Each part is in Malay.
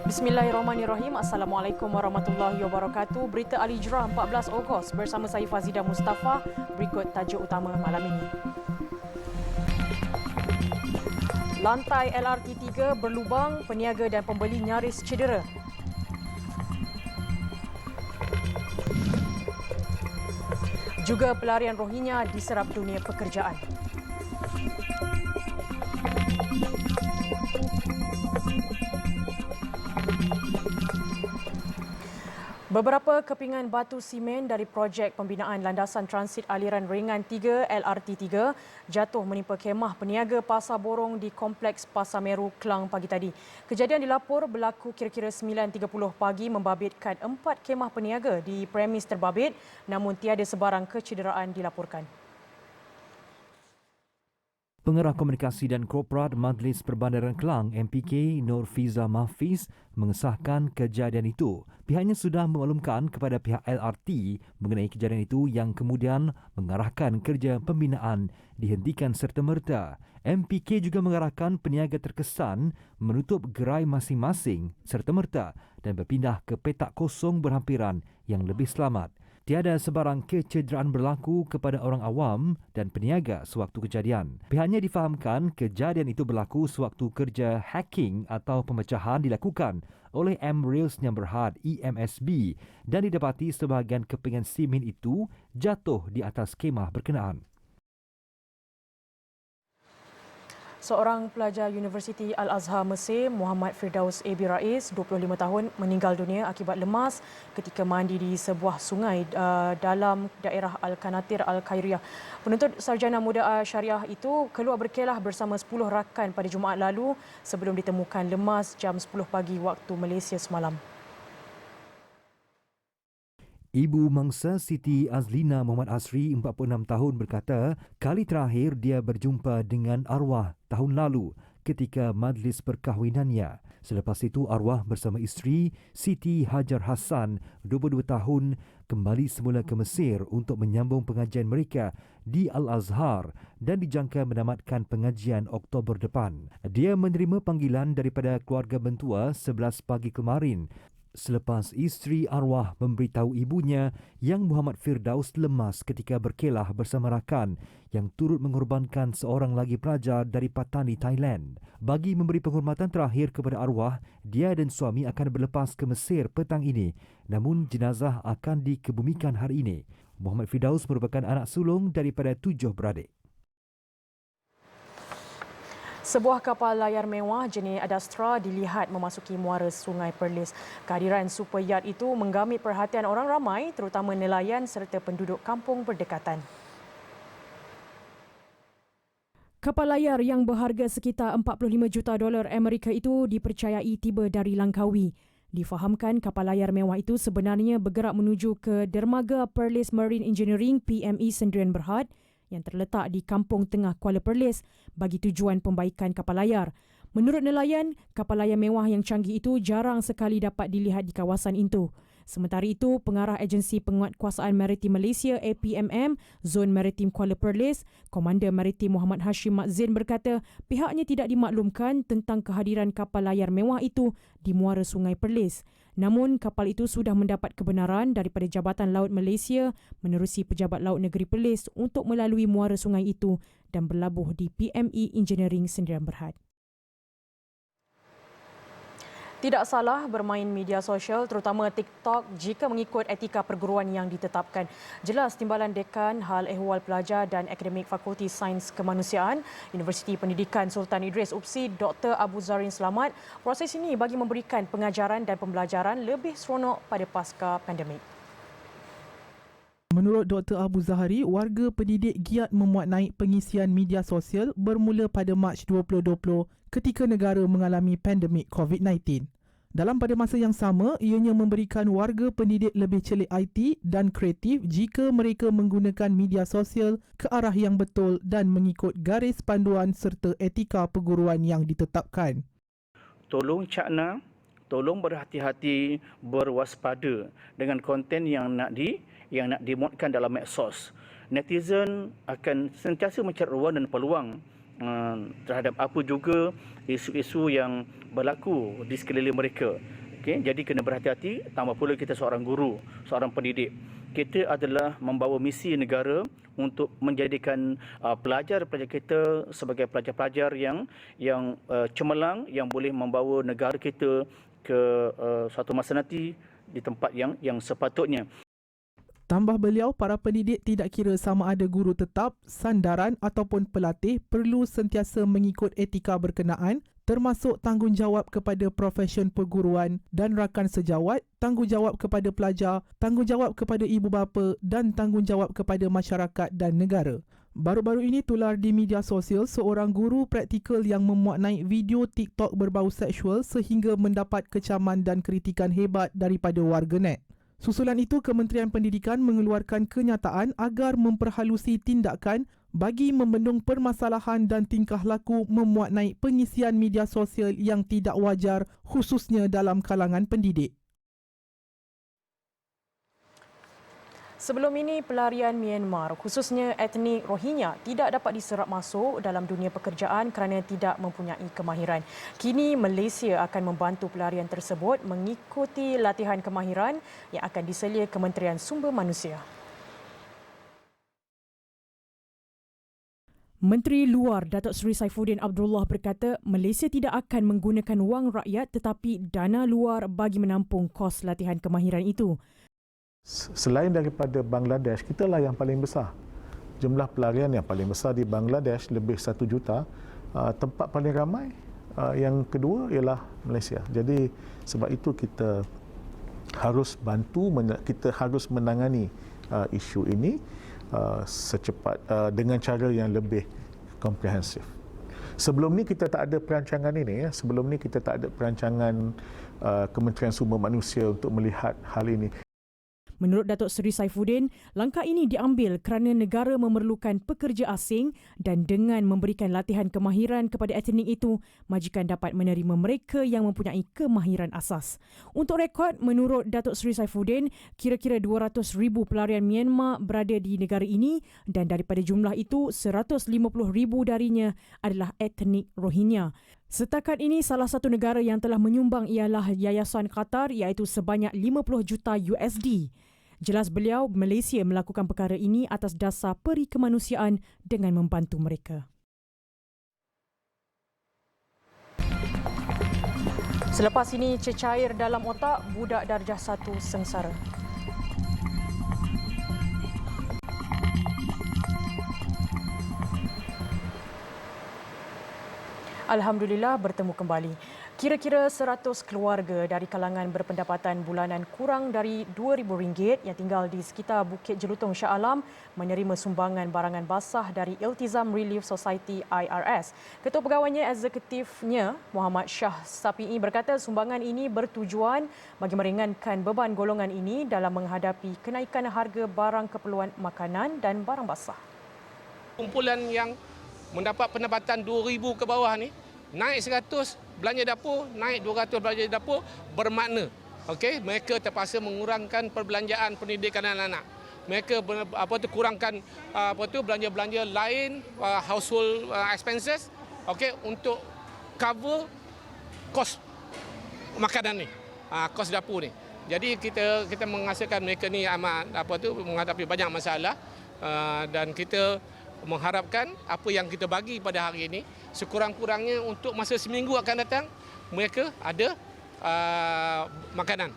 Bismillahirrahmanirrahim. Assalamualaikum warahmatullahi wabarakatuh. Berita Ali Jurah 14 Ogos bersama saya Fazida Mustafa. Berikut tajuk utama malam ini. Lantai LRT3 berlubang, peniaga dan pembeli nyaris cedera. Juga pelarian Rohingya diserap dunia pekerjaan. Beberapa kepingan batu simen dari projek pembinaan landasan transit aliran ringan 3 LRT3 jatuh menimpa kemah peniaga Pasar Borong di Kompleks Pasar Meru, Klang pagi tadi. Kejadian dilapor berlaku kira-kira 9.30 pagi membabitkan 4 kemah peniaga di premis terbabit, namun tiada sebarang kecederaan dilaporkan. Pengarah Komunikasi dan Korporat Majlis Perbandaran Kelang MPK Nur Fiza Mahfiz mengesahkan kejadian itu. Pihaknya sudah memaklumkan kepada pihak LRT mengenai kejadian itu yang kemudian mengarahkan kerja pembinaan dihentikan serta-merta. MPK juga mengarahkan peniaga terkesan menutup gerai masing-masing serta-merta dan berpindah ke petak kosong berhampiran yang lebih selamat. Tiada sebarang kecederaan berlaku kepada orang awam dan peniaga sewaktu kejadian. Pihaknya difahamkan kejadian itu berlaku sewaktu kerja hacking atau pemecahan dilakukan oleh M-Rails yang berhad EMSB dan didapati sebahagian kepingan simen itu jatuh di atas kemah berkenaan. Seorang pelajar Universiti Al-Azhar Mesir, Muhammad Firdaus Abi Rais, 25 tahun, meninggal dunia akibat lemas ketika mandi di sebuah sungai dalam daerah Al-Kanatir Al-Khairiyah. Penuntut Sarjana Muda Syariah itu keluar berkelah bersama 10 rakan pada Jumaat lalu sebelum ditemukan lemas jam 10 pagi waktu Malaysia semalam. Ibu mangsa Siti Azlina Muhammad Asri, 46 tahun berkata, kali terakhir dia berjumpa dengan arwah tahun lalu ketika majlis perkahwinannya. Selepas itu arwah bersama isteri Siti Hajar Hassan, 22 tahun, kembali semula ke Mesir untuk menyambung pengajian mereka di Al-Azhar dan dijangka menamatkan pengajian Oktober depan. Dia menerima panggilan daripada keluarga mentua 11 pagi kemarin selepas isteri arwah memberitahu ibunya yang Muhammad Firdaus lemas ketika berkelah bersama rakan yang turut mengorbankan seorang lagi pelajar dari Patani, Thailand. Bagi memberi penghormatan terakhir kepada arwah, dia dan suami akan berlepas ke Mesir petang ini, namun jenazah akan dikebumikan hari ini. Muhammad Firdaus merupakan anak sulung daripada 7 beradik. Sebuah kapal layar mewah jenis Adastra dilihat memasuki muara Sungai Perlis. Kehadiran super yacht itu menggamit perhatian orang ramai, terutama nelayan serta penduduk kampung berdekatan. Kapal layar yang berharga sekitar 45 juta dolar Amerika itu dipercayai tiba dari Langkawi. Difahamkan kapal layar mewah itu sebenarnya bergerak menuju ke dermaga Perlis Marine Engineering PME Sendirian Berhad yang terletak di Kampung Tengah Kuala Perlis bagi tujuan pembaikan kapal layar. Menurut nelayan, kapal layar mewah yang canggih itu jarang sekali dapat dilihat di kawasan itu. Sementara itu, Pengarah Agensi Penguatkuasaan Maritim Malaysia APMM Zon Maritim Kuala Perlis, Komander Maritim Muhammad Hashim Matzin berkata pihaknya tidak dimaklumkan tentang kehadiran kapal layar mewah itu di muara Sungai Perlis. Namun, kapal itu sudah mendapat kebenaran daripada Jabatan Laut Malaysia menerusi Pejabat Laut Negeri Perlis untuk melalui muara sungai itu dan berlabuh di PME Engineering Sendirian Berhad. Tidak salah bermain media sosial, terutama TikTok, jika mengikut etika perguruan yang ditetapkan. Jelas Timbalan Dekan Hal Ehwal Pelajar dan Akademik Fakulti Sains Kemanusiaan, Universiti Pendidikan Sultan Idris UPSI, Dr. Abu Zarin selamat. Proses ini bagi memberikan pengajaran dan pembelajaran lebih seronok pada pasca pandemik. Menurut Dr. Abu Zahari, warga pendidik giat memuat naik pengisian media sosial bermula pada Mac 2020 ketika negara mengalami pandemik COVID-19. Dalam pada masa yang sama, ianya memberikan warga pendidik lebih celik IT dan kreatif jika mereka menggunakan media sosial ke arah yang betul dan mengikut garis panduan serta etika perguruan yang ditetapkan. Tolong cakna, tolong berhati-hati, berwaspada dengan konten yang nak dimuatkan dalam medsos. Netizen akan sentiasa mencari ruang dan peluang terhadap apa juga isu-isu yang berlaku di sekeliling mereka. Okey, jadi kena berhati-hati, tambah pula kita seorang guru, seorang pendidik. Kita adalah membawa misi negara untuk menjadikan pelajar-pelajar kita sebagai pelajar-pelajar yang cemerlang, yang boleh membawa negara kita ke suatu masa nanti di tempat yang sepatutnya. Tambah beliau, para pendidik tidak kira sama ada guru tetap, sandaran ataupun pelatih perlu sentiasa mengikut etika berkenaan termasuk tanggungjawab kepada profesion perguruan dan rakan sejawat, tanggungjawab kepada pelajar, tanggungjawab kepada ibu bapa dan tanggungjawab kepada masyarakat dan negara. Baru-baru ini tular di media sosial seorang guru praktikal yang memuat naik video TikTok berbau seksual sehingga mendapat kecaman dan kritikan hebat daripada warganet. Susulan itu, Kementerian Pendidikan mengeluarkan kenyataan agar memperhalusi tindakan bagi membendung permasalahan dan tingkah laku memuat naik pengisian media sosial yang tidak wajar khususnya dalam kalangan pendidik. Sebelum ini, pelarian Myanmar, khususnya etnik Rohingya, tidak dapat diserap masuk dalam dunia pekerjaan kerana tidak mempunyai kemahiran. Kini, Malaysia akan membantu pelarian tersebut mengikuti latihan kemahiran yang akan diselia Kementerian Sumber Manusia. Menteri Luar Datuk Seri Saifuddin Abdullah berkata Malaysia tidak akan menggunakan wang rakyat tetapi dana luar bagi menampung kos latihan kemahiran itu. Selain daripada Bangladesh, kita lah yang paling besar. Jumlah pelarian yang paling besar di Bangladesh lebih 1 juta. Tempat paling ramai yang kedua ialah Malaysia. Jadi sebab itu kita harus bantu, kita harus menangani isu ini secepat dengan cara yang lebih komprehensif. Sebelum ni kita tak ada perancangan ini. Sebelum ni kita tak ada perancangan Kementerian Sumber Manusia untuk melihat hal ini. Menurut Datuk Seri Saifuddin, langkah ini diambil kerana negara memerlukan pekerja asing dan dengan memberikan latihan kemahiran kepada etnik itu, majikan dapat menerima mereka yang mempunyai kemahiran asas. Untuk rekod, menurut Datuk Seri Saifuddin, kira-kira 200,000 pelarian Myanmar berada di negara ini dan daripada jumlah itu, 150,000 darinya adalah etnik Rohingya. Setakat ini, salah satu negara yang telah menyumbang ialah Yayasan Qatar iaitu sebanyak 50 juta USD. Jelas beliau, Malaysia melakukan perkara ini atas dasar peri kemanusiaan dengan membantu mereka. Selepas ini, cecair dalam otak budak darjah 1 sengsara. Alhamdulillah bertemu kembali. Kira-kira 100 keluarga dari kalangan berpendapatan bulanan kurang dari RM2,000 yang tinggal di sekitar Bukit Jelutong Shah Alam menerima sumbangan barangan basah dari Iltizam Relief Society IRS. Ketua Pegawainya Eksekutifnya Muhammad Shah Sapi'i berkata sumbangan ini bertujuan bagi meringankan beban golongan ini dalam menghadapi kenaikan harga barang keperluan makanan dan barang basah. Kumpulan yang mendapat pendapatan 2,000 ke bawah ni naik 100 belanja dapur, naik 200 belanja dapur bermakna okey, mereka terpaksa mengurangkan perbelanjaan pendidikan anak-anak. Mereka kurangkan belanja-belanja lain, household expenses okey, untuk cover kos makanan ni, kos dapur ni. Jadi kita menghasilkan mereka ni amat menghadapi banyak masalah, dan kita mengharapkan apa yang kita bagi pada hari ini sekurang-kurangnya untuk masa seminggu akan datang mereka ada makanan.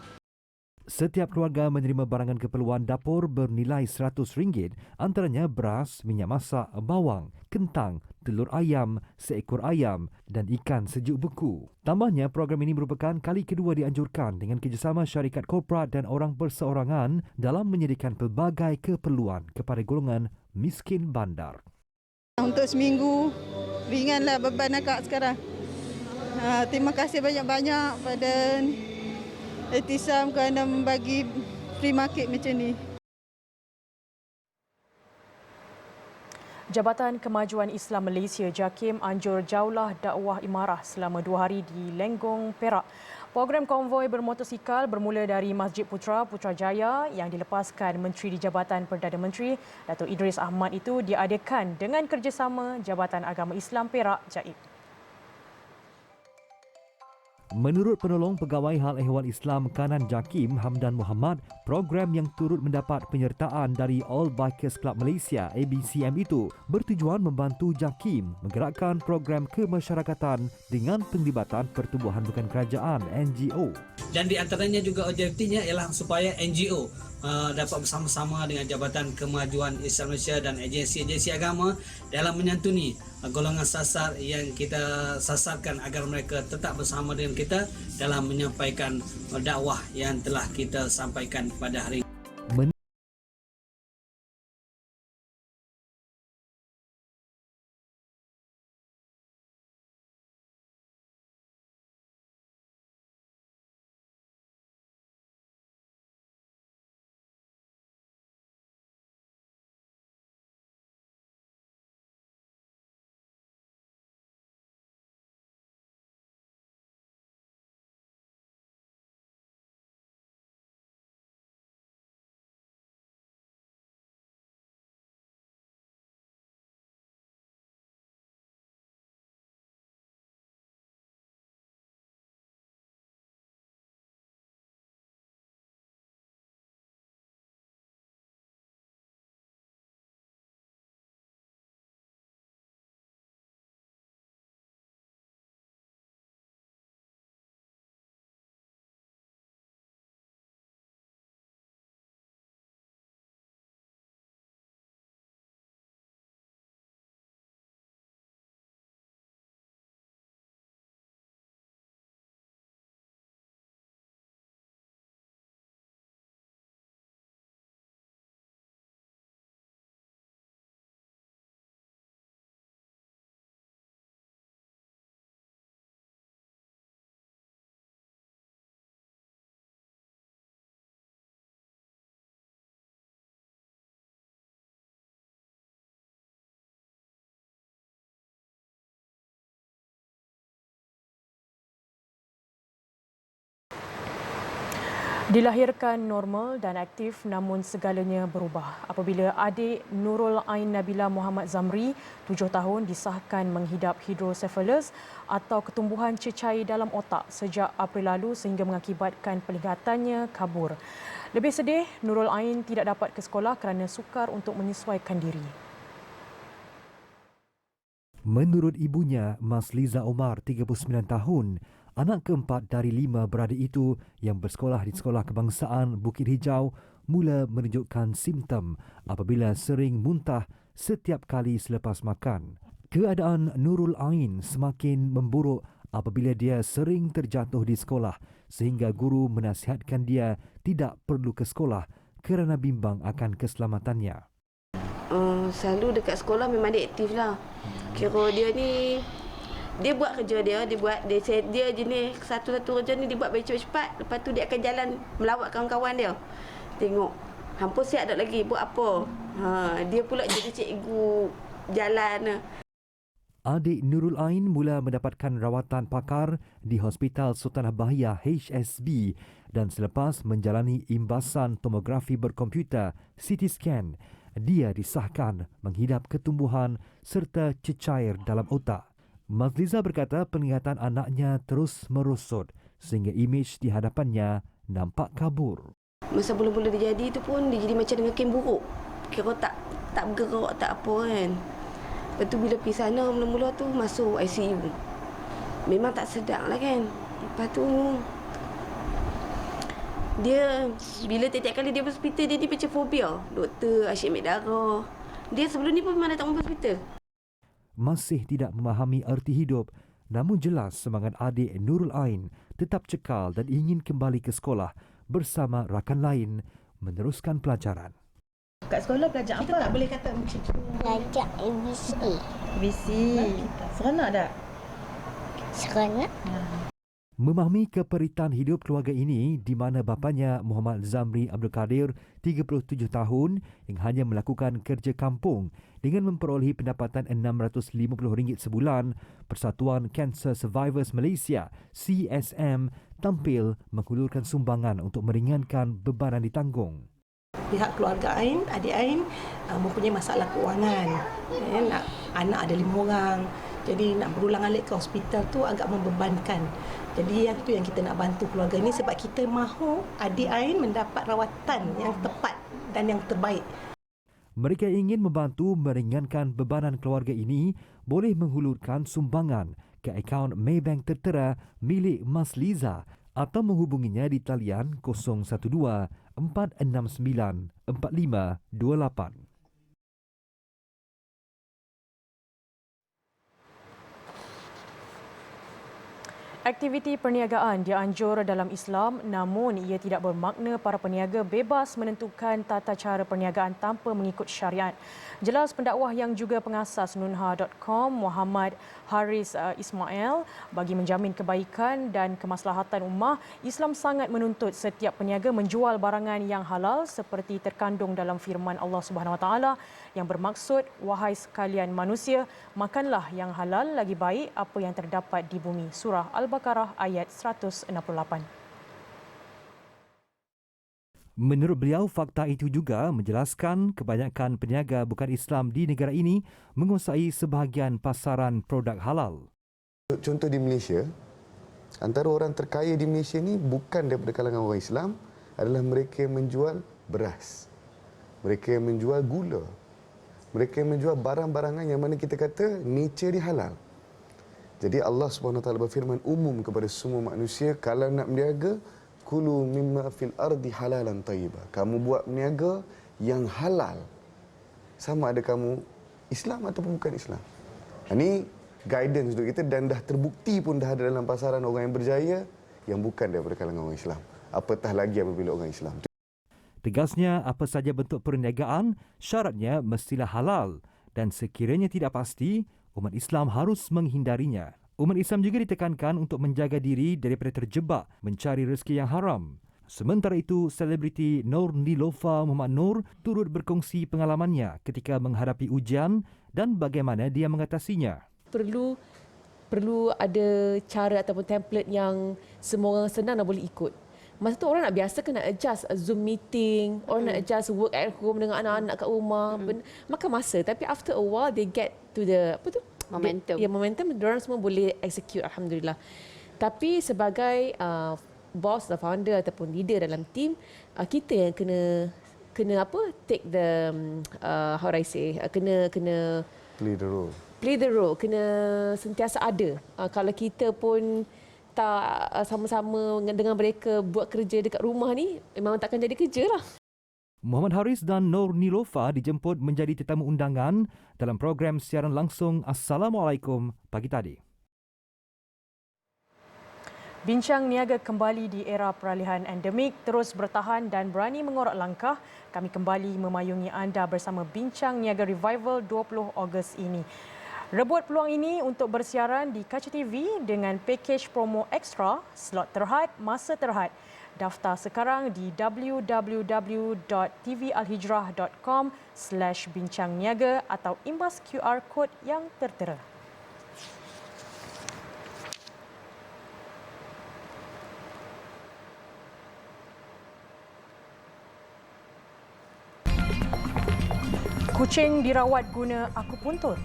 Setiap keluarga menerima barangan keperluan dapur bernilai RM100, antaranya beras, minyak masak, bawang, kentang, telur ayam, seekor ayam dan ikan sejuk beku. Tambahnya, program ini merupakan kali kedua dianjurkan dengan kerjasama syarikat korporat dan orang perseorangan dalam menyediakan pelbagai keperluan kepada golongan miskin bandar. Untuk seminggu, ringanlah beban akak sekarang. Terima kasih banyak-banyak pada Iltizam kerana membagi free market macam ni. Jabatan Kemajuan Islam Malaysia JAKIM anjur jaulah dakwah imarah selama 2 hari di Lenggong, Perak. Program konvoi bermotosikal bermula dari Masjid Putrajaya yang dilepaskan Menteri di Jabatan Perdana Menteri Datuk Idris Ahmad itu diadakan dengan kerjasama Jabatan Agama Islam Perak JAIP. Menurut penolong Pegawai Hal Ehwal Islam Kanan Jakim Hamdan Muhammad, program yang turut mendapat penyertaan dari All Bikers Club Malaysia ABCM itu bertujuan membantu Jakim menggerakkan program kemasyarakatan dengan penglibatan pertubuhan bukan kerajaan NGO. Dan di antaranya juga objektifnya ialah supaya NGO dapat bersama-sama dengan Jabatan Kemajuan Islam Malaysia dan agensi-agensi agama dalam menyantuni golongan sasar yang kita sasarkan agar mereka tetap bersama dengan kita dalam menyampaikan dakwah yang telah kita sampaikan pada hari ini. Dilahirkan normal dan aktif namun segalanya berubah apabila adik Nurul Ain Nabila Muhammad Zamri, 7 tahun, disahkan menghidap hidrosefalus atau ketumbuhan cecair dalam otak sejak April lalu sehingga mengakibatkan penglihatannya kabur. Lebih sedih, Nurul Ain tidak dapat ke sekolah kerana sukar untuk menyesuaikan diri. Menurut ibunya, Mas Liza Omar, 39 tahun, anak keempat dari 5 beradik itu yang bersekolah di Sekolah Kebangsaan Bukit Hijau mula menunjukkan simptom apabila sering muntah setiap kali selepas makan. Keadaan Nurul Ain semakin memburuk apabila dia sering terjatuh di sekolah sehingga guru menasihatkan dia tidak perlu ke sekolah kerana bimbang akan keselamatannya. Selalu dekat sekolah memang dia aktif lah. Kira dia ni, dia buat kerja dia jenis satu-satu kerja ni dia buat very cepat. Lepas tu dia akan jalan melawat kawan-kawan dia. Tengok, hampa siap tak lagi, buat apa? Dia pula jadi cikgu jalan. Adik Nurul Ain mula mendapatkan rawatan pakar di Hospital Sultanah Bahiyah HSB dan selepas menjalani imbasan tomografi berkomputer CT scan, dia disahkan menghidap ketumbuhan serta cecair dalam otak. Mas Liza berkata penglihatan anaknya terus merosot sehingga imej di hadapannya nampak kabur. Masa mula-mula dia jadi tu pun dia jadi macam dengan kem buruk. Kira tak bergerak, tak apa kan. Lepas tu bila pergi sana mula-mula tu masuk ICU. Memang tak sedap lah kan. Lepas tu dia bila tiap-tiap kali dia pergi hospital dia macam fobia. Doktor asyik ambil darah. Dia sebelum ni pun memang datang pergi hospital. Masih tidak memahami erti hidup, namun jelas semangat adik Nurul Ain tetap cekal dan ingin kembali ke sekolah bersama rakan lain meneruskan pelajaran. Kat sekolah belajar apa? Kita tak boleh kata macam tu. Belajar ABC. ABC. Seronok tak? Seronok. Memahami keperitan hidup keluarga ini di mana bapanya Muhammad Zamri Abdul Kadir, 37 tahun, yang hanya melakukan kerja kampung dengan memperolehi pendapatan RM650 sebulan, Persatuan Cancer Survivors Malaysia CSM tampil menghulurkan sumbangan untuk meringankan bebanan ditanggung. Pihak keluarga Ain, adik Ain mempunyai masalah kewangan. Anak ada 5 orang. Jadi nak berulang-alik ke hospital tu agak membebankan. Jadi yang tu yang kita nak bantu keluarga ini sebab kita mahu adik Ain mendapat rawatan yang tepat dan yang terbaik. Mereka ingin membantu meringankan bebanan keluarga ini boleh menghulurkan sumbangan ke akaun Maybank tertera milik Mas Liza atau menghubunginya di talian 012 469 4528. Aktiviti perniagaan dianjur dalam Islam, namun ia tidak bermakna para peniaga bebas menentukan tata cara perniagaan tanpa mengikut syariat. Jelas pendakwah yang juga pengasas Nunha.com, Muhammad Haris Ismail, bagi menjamin kebaikan dan kemaslahatan ummah, Islam sangat menuntut setiap peniaga menjual barangan yang halal seperti terkandung dalam firman Allah Subhanahu Wa Taala yang bermaksud, wahai sekalian manusia, makanlah yang halal lagi baik apa yang terdapat di bumi. Surah Al-Baqarah ayat 168. Menurut beliau, fakta itu juga menjelaskan kebanyakan peniaga bukan Islam di negara ini menguasai sebahagian pasaran produk halal. Contoh di Malaysia, antara orang terkaya di Malaysia ni bukan daripada kalangan orang Islam, adalah mereka yang menjual beras, mereka yang menjual gula, mereka yang menjual barang-barangan yang mana kita kata nature dia halal. Jadi Allah SWT berfirman umum kepada semua manusia, kalau nak berniaga, kulu mimma fil ardi halalan tayyibah. Kamu buat berniaga yang halal. Sama ada kamu Islam ataupun bukan Islam. Ini guidance untuk kita dan dah terbukti pun dah ada dalam pasaran orang yang berjaya yang bukan daripada kalangan orang Islam. Apatah lagi apabila orang Islam. Tegasnya, apa saja bentuk perniagaan, syaratnya mestilah halal dan sekiranya tidak pasti, umat Islam harus menghindarinya. Umat Islam juga ditekankan untuk menjaga diri daripada terjebak mencari rezeki yang haram. Sementara itu, selebriti Nur Nilofa Muhammad Nur turut berkongsi pengalamannya ketika menghadapi ujian dan bagaimana dia mengatasinya. Perlu ada cara ataupun template yang semua orang senang dan boleh ikut. Masa tu orang nak biasa kena adjust Zoom meeting, orang nak adjust work at home dengan anak-anak kat rumah, makan masa. Tapi after a while they get to the momentum. Momentum, diorang semua boleh execute, alhamdulillah. Tapi sebagai boss atau founder ataupun leader dalam team, kita yang kena take the how do I say, kena play the role, kena sentiasa ada. Kalau kita pun tak sama-sama dengan mereka buat kerja dekat rumah ni, memang takkan jadi kerja lah. Muhammad Haris dan Nur Nilofa dijemput menjadi tetamu undangan dalam program siaran langsung Assalamualaikum pagi tadi. Bincang niaga kembali di era peralihan endemik terus bertahan dan berani mengorak langkah. Kami kembali memayungi anda bersama Bincang Niaga Revival 20 Ogos ini. Rebut peluang ini untuk bersiaran di Kaca TV dengan pakej promo ekstra, slot terhad, masa terhad. Daftar sekarang di www.tvalhijrah.com/bincangniaga atau imbas QR Code yang tertera. Kucing dirawat guna akupuntur.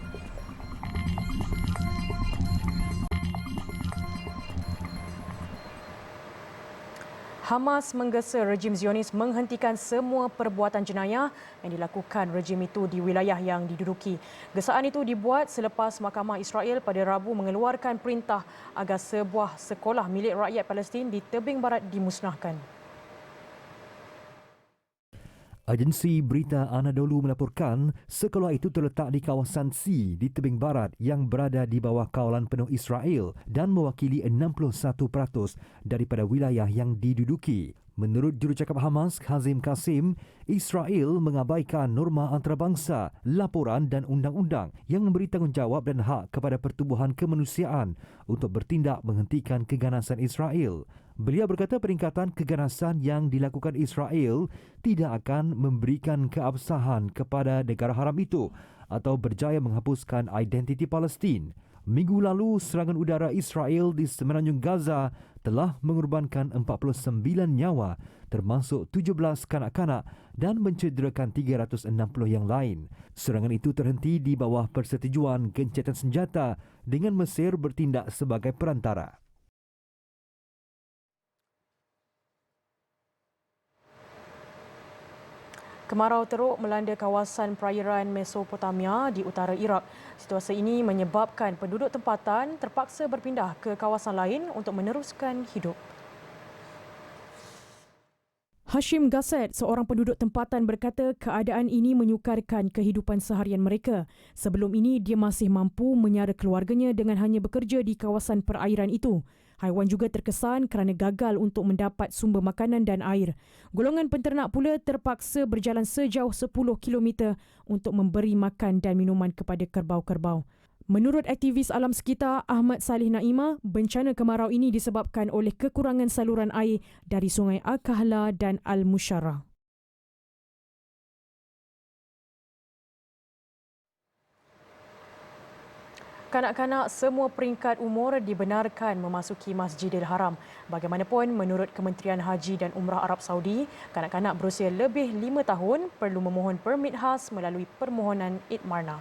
Hamas menggesa rejim Zionis menghentikan semua perbuatan jenayah yang dilakukan rejim itu di wilayah yang diduduki. Gesaan itu dibuat selepas Mahkamah Israel pada Rabu mengeluarkan perintah agar sebuah sekolah milik rakyat Palestin di tebing barat dimusnahkan. Agensi Berita Anadolu melaporkan sekolah itu terletak di kawasan C di tebing barat yang berada di bawah kawalan penuh Israel dan mewakili 61% daripada wilayah yang diduduki. Menurut jurucakap Hamas, Kazim Qasim, Israel mengabaikan norma antarabangsa, laporan dan undang-undang yang memberi tanggungjawab dan hak kepada pertubuhan kemanusiaan untuk bertindak menghentikan keganasan Israel. Beliau berkata peringkatan keganasan yang dilakukan Israel tidak akan memberikan keabsahan kepada negara haram itu atau berjaya menghapuskan identiti Palestin. Minggu lalu, serangan udara Israel di semenanjung Gaza telah mengorbankan 49 nyawa termasuk 17 kanak-kanak dan mencederakan 360 yang lain. Serangan itu terhenti di bawah persetujuan gencatan senjata dengan Mesir bertindak sebagai perantara. Kemarau teruk melanda kawasan perairan Mesopotamia di utara Iraq. Situasi ini menyebabkan penduduk tempatan terpaksa berpindah ke kawasan lain untuk meneruskan hidup. Hashim Gasset, seorang penduduk tempatan, berkata keadaan ini menyukarkan kehidupan seharian mereka. Sebelum ini, dia masih mampu menyara keluarganya dengan hanya bekerja di kawasan perairan itu. Haiwan juga terkesan kerana gagal untuk mendapat sumber makanan dan air. Golongan penternak pula terpaksa berjalan sejauh 10 km untuk memberi makan dan minuman kepada kerbau-kerbau. Menurut aktivis alam sekitar Ahmad Salih Naimah, bencana kemarau ini disebabkan oleh kekurangan saluran air dari Sungai Al-Kahla dan Al-Musyarrah. Kanak-kanak semua peringkat umur dibenarkan memasuki Masjidil Haram. Bagaimanapun, menurut Kementerian Haji dan Umrah Arab Saudi, kanak-kanak berusia lebih 5 tahun perlu memohon permit khas melalui permohonan Idmarna.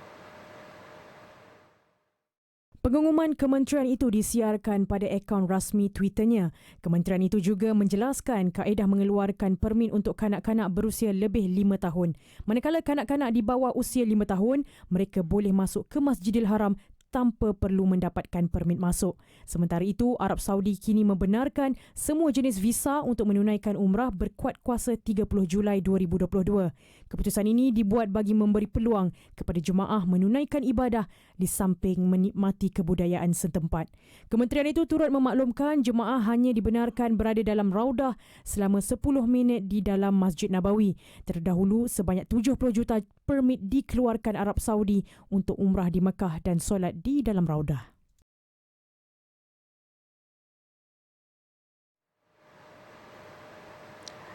Pengumuman kementerian itu disiarkan pada akaun rasmi Twitternya. Kementerian itu juga menjelaskan kaedah mengeluarkan permit untuk kanak-kanak berusia lebih 5 tahun. Manakala kanak-kanak di bawah usia 5 tahun, mereka boleh masuk ke Masjidil Haram tanpa perlu mendapatkan permit masuk. Sementara itu, Arab Saudi kini membenarkan semua jenis visa untuk menunaikan umrah berkuat kuasa 30 Julai 2022. Keputusan ini dibuat bagi memberi peluang kepada jemaah menunaikan ibadah di samping menikmati kebudayaan setempat. Kementerian itu turut memaklumkan jemaah hanya dibenarkan berada dalam raudah selama 10 minit di dalam Masjid Nabawi. Terdahulu, sebanyak 70 juta permit dikeluarkan Arab Saudi untuk umrah di Mekah dan solat di dalam raudah.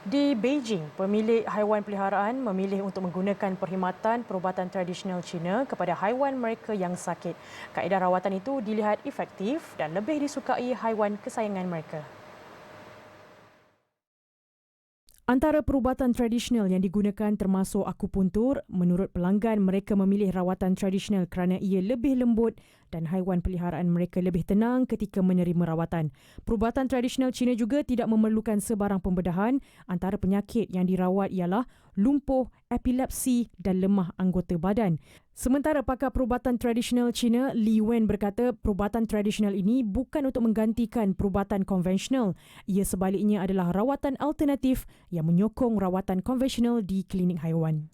Di Beijing, pemilik haiwan peliharaan memilih untuk menggunakan perkhidmatan perubatan tradisional Cina kepada haiwan mereka yang sakit. Kaedah rawatan itu dilihat efektif dan lebih disukai haiwan kesayangan mereka. Antara perubatan tradisional yang digunakan termasuk akupuntur. Menurut pelanggan, mereka memilih rawatan tradisional kerana ia lebih lembut dan haiwan peliharaan mereka lebih tenang ketika menerima rawatan. Perubatan tradisional Cina juga tidak memerlukan sebarang pembedahan. Antara penyakit yang dirawat ialah lumpuh, epilepsi dan lemah anggota badan. Sementara pakar perubatan tradisional Cina, Li Wen, berkata perubatan tradisional ini bukan untuk menggantikan perubatan konvensional. Ia sebaliknya adalah rawatan alternatif yang menyokong rawatan konvensional di klinik haiwan.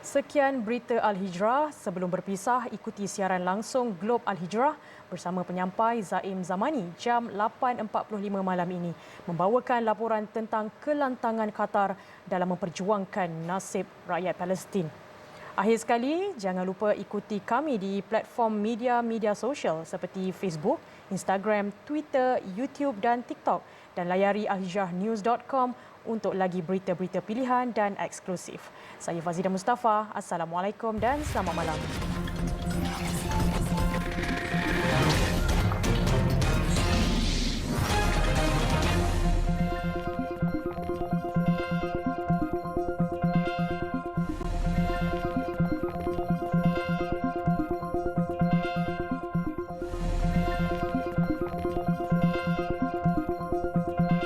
Sekian berita Al-Hijrah. Sebelum berpisah, ikuti siaran langsung Globe Al-Hijrah bersama penyampai Zaim Zamani jam 8.45 malam ini, membawakan laporan tentang kelantangan Qatar dalam memperjuangkan nasib rakyat Palestin. Akhir sekali, jangan lupa ikuti kami di platform media sosial seperti Facebook, Instagram, Twitter, YouTube dan TikTok, dan layari alhijrahnews.com untuk lagi berita-berita pilihan dan eksklusif. Saya Fazida Mustafa. Assalamualaikum dan selamat malam.